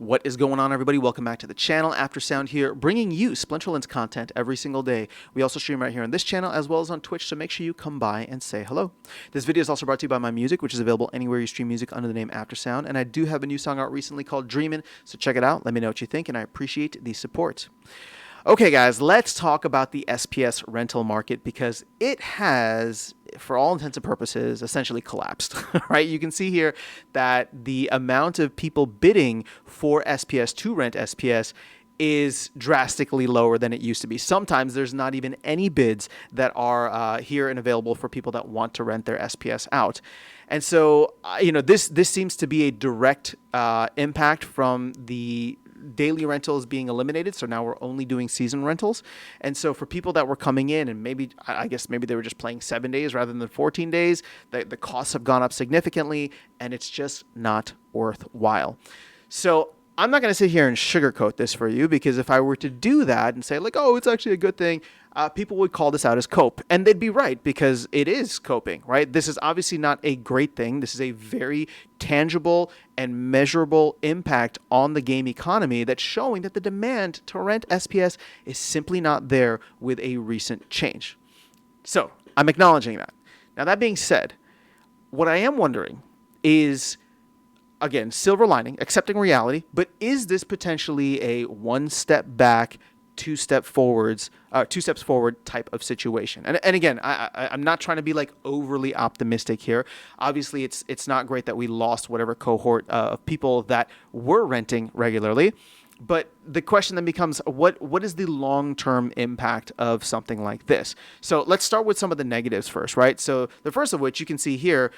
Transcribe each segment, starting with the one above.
What is going on, everybody? Welcome back to the channel. Aftersound here, bringing you Splinterlands content every single day. We also stream right here on this channel as well as on Twitch, so make sure you come by and say hello. This video is also brought to you by my music, which is available anywhere you stream music under the name Aftersound, and I do have a new song out recently called Dreamin', so check it out. Let me know what you think, and I appreciate the support. Okay, guys, let's talk about the SPS rental market because it has, for all intents and purposes, essentially collapsed, right? You can see here that the amount of people bidding for SPS to rent SPS is drastically lower than it used to be. Sometimes there's not even any bids that are here and available for people that want to rent their SPS out. And so, this seems to be a direct impact from the daily rentals being eliminated. So now we're only doing season rentals. And so for people that were coming in and maybe they were just playing 7 days rather than 14 days, the costs have gone up significantly and it's just not worthwhile. So I'm not going to sit here and sugarcoat this for you, because if I were to do that and say like, oh, it's actually a good thing, people would call this out as cope. And they'd be right, because it is coping, right? This is obviously not a great thing. This is a very tangible and measurable impact on the game economy that's showing that the demand to rent SPS is simply not there with a recent change. So I'm acknowledging that. Now, that being said, what I am wondering is, again, silver lining, accepting reality, but is this potentially a one step back, two steps forward type of situation? And again, I'm not trying to be like overly optimistic here. Obviously, it's not great that we lost whatever cohort of people that were renting regularly. But the question then becomes, what is the long-term impact of something like this? So let's start with some of the negatives first, right? So the first of which you can see here,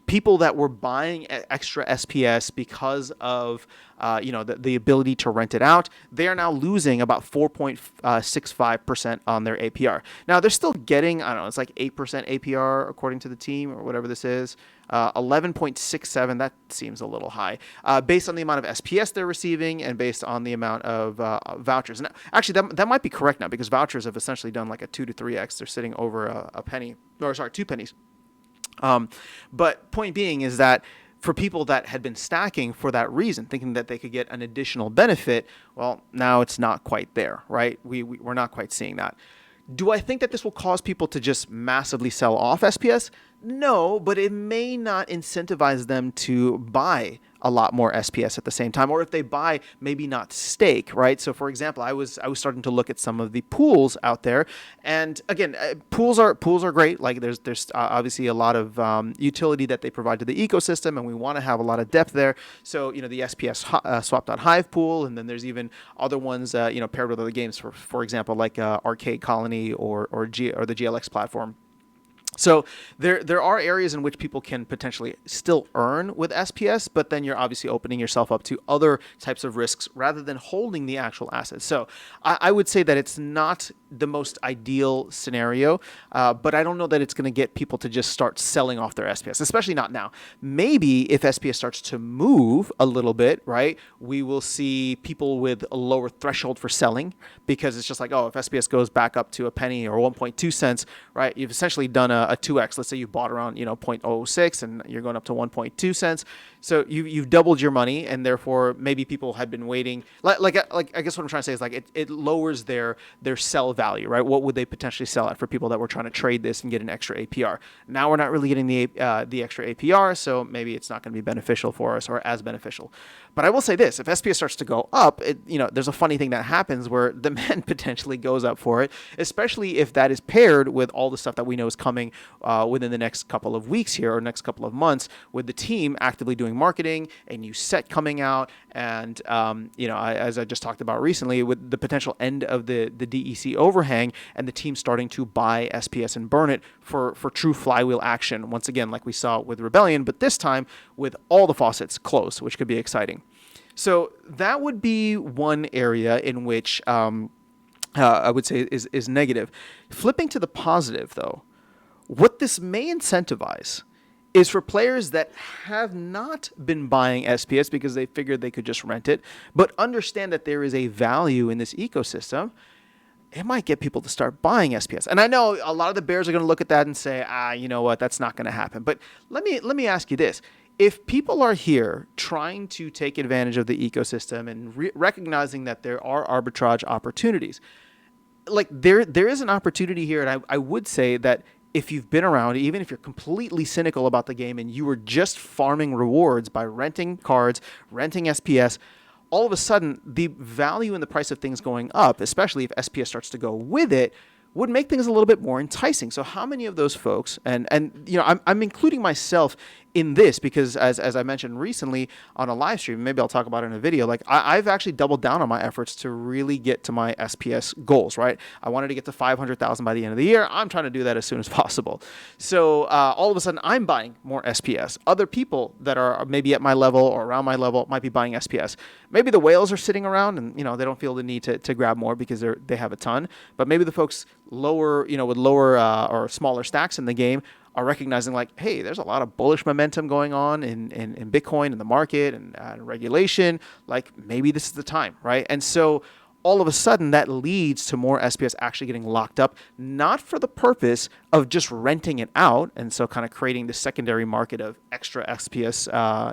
people that were buying extra SPS because of the ability to rent it out, they are now losing about 4.65% on their APR. Now they're still getting, I don't know, it's like 8% APR according to the team or whatever this is. 11.67, that seems a little high, based on the amount of SPS they're receiving and based on the amount of vouchers. And actually, that might be correct now, because vouchers have essentially done like a 2 to 3x. They're sitting over a penny, or sorry, 2 pennies. But point being is that for people that had been stacking for that reason, thinking that they could get an additional benefit, well, now it's not quite there, right? We're not quite seeing that. Do I think that this will cause people to just massively sell off SPS? No, but it may not incentivize them to buy a lot more SPS at the same time, or if they buy, maybe not stake, right? So for example, I was starting to look at some of the pools out there, and again, pools are great. Like there's obviously a lot of utility that they provide to the ecosystem, and we want to have a lot of depth there. So the SPS swap.hive pool, and then there's even other ones paired with other games, for example, like Arcade Colony or the GLX platform. So there are areas in which people can potentially still earn with SPS, but then you're obviously opening yourself up to other types of risks rather than holding the actual assets. So I would say that it's not the most ideal scenario, but I don't know that it's going to get people to just start selling off their SPS, especially not now. Maybe if SPS starts to move a little bit, right, we will see people with a lower threshold for selling, because it's just like, oh, if SPS goes back up to a penny or 1.2 cents, right, you've essentially done a 2x. Let's say you bought around 0.06 and you're going up to 1.2 cents. So you've doubled your money, and therefore maybe people have been waiting. Like I guess what I'm trying to say is like it lowers their sell value, right? What would they potentially sell at for people that were trying to trade this and get an extra APR? Now we're not really getting the extra APR, so maybe it's not going to be beneficial for us, or as beneficial. But I will say this: if SPS starts to go up, there's a funny thing that happens where demand potentially goes up for it, especially if that is paired with all the stuff that we know is coming within the next couple of weeks here, or next couple of months, with the team actively doing marketing, a new set coming out, and as I just talked about recently, with the potential end of the DEC overhang, and the team starting to buy SPS and burn it for true flywheel action once again, like we saw with Rebellion, but this time with all the faucets closed, which could be exciting. So that would be one area in which I would say is negative. Flipping to the positive, though, what this may incentivize is for players that have not been buying SPS because they figured they could just rent it, but understand that there is a value in this ecosystem. It might get people to start buying SPS. And I know a lot of the bears are going to look at that and say, you know what, that's not going to happen. But let me ask you this. if people are here trying to take advantage of the ecosystem and recognizing that there are arbitrage opportunities, like there is an opportunity here. And I would say that if you've been around, even if you're completely cynical about the game and you were just farming rewards by renting cards, renting SPS, all of a sudden the value and the price of things going up, especially if SPS starts to go with it, would make things a little bit more enticing. So how many of those folks, and you know, I'm including myself in this because as I mentioned recently on a live stream, maybe I'll talk about it in a video, like I've actually doubled down on my efforts to really get to my SPS goals, right? I wanted to get to 500,000 by the end of the year. I'm trying to do that as soon as possible. So all of a sudden I'm buying more SPS. Other people that are maybe at my level or around my level might be buying SPS. Maybe the whales are sitting around and, you know, they don't feel the need to grab more because they have a ton, but maybe the folks lower, you know, with lower or smaller stacks in the game are recognizing like, hey, there's a lot of bullish momentum going on in Bitcoin, in the market and regulation. Like maybe this is the time, right? And so all of a sudden that leads to more SPS actually getting locked up, not for the purpose of just renting it out. And so kind of creating the secondary market of extra SPS,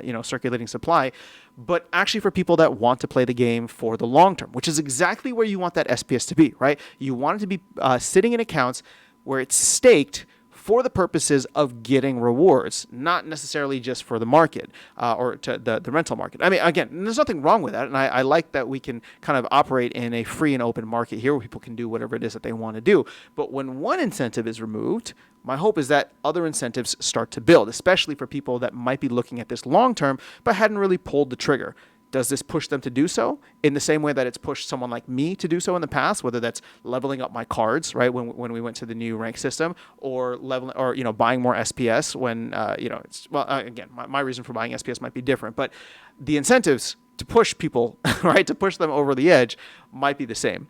you know, circulating supply, but actually for people that want to play the game for the long term, which is exactly where you want that SPS to be, right? You want it to be sitting in accounts where it's staked for the purposes of getting rewards, not necessarily just for the market or to the rental market. I mean, again, there's nothing wrong with that. And I like that we can kind of operate in a free and open market here where people can do whatever it is that they want to do. But when one incentive is removed, my hope is that other incentives start to build, especially for people that might be looking at this long term, but hadn't really pulled the trigger. Does this push them to do so in the same way that it's pushed someone like me to do so in the past, whether that's leveling up my cards, right, when we went to the new rank system, or leveling, or, you know, buying more SPS when, you know, it's, well, again, my reason for buying SPS might be different, but the incentives to push people, right, to push them over the edge might be the same.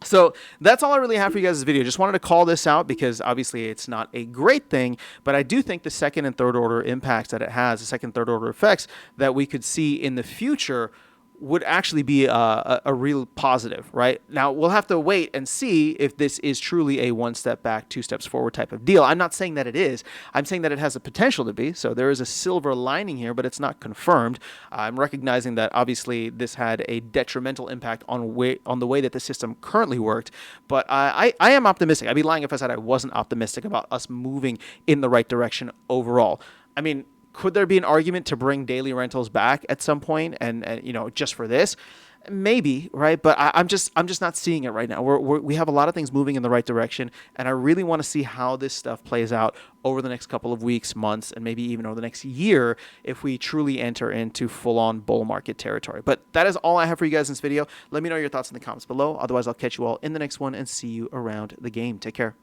So that's all I really have for you guys in this video. Just wanted to call this out because obviously it's not a great thing, but I do think the second and third order impacts that it has, the second, third order effects that we could see in the future would actually be a real positive, right? Now, we'll have to wait and see if this is truly a one step back, two steps forward type of deal. I'm not saying that it is. I'm saying that it has the potential to be. So there is a silver lining here, but it's not confirmed. I'm recognizing that obviously this had a detrimental impact on the way that the system currently worked, but I am optimistic. I'd be lying if I said I wasn't optimistic about us moving in the right direction overall. I mean, could there be an argument to bring daily rentals back at some point and you know, just for this? Maybe, right? But I'm just not seeing it right now. We have a lot of things moving in the right direction, and I really want to see how this stuff plays out over the next couple of weeks, months, and maybe even over the next year if we truly enter into full-on bull market territory. But that is all I have for you guys in this video. Let me know your thoughts in the comments below. Otherwise, I'll catch you all in the next one and see you around the game. Take care.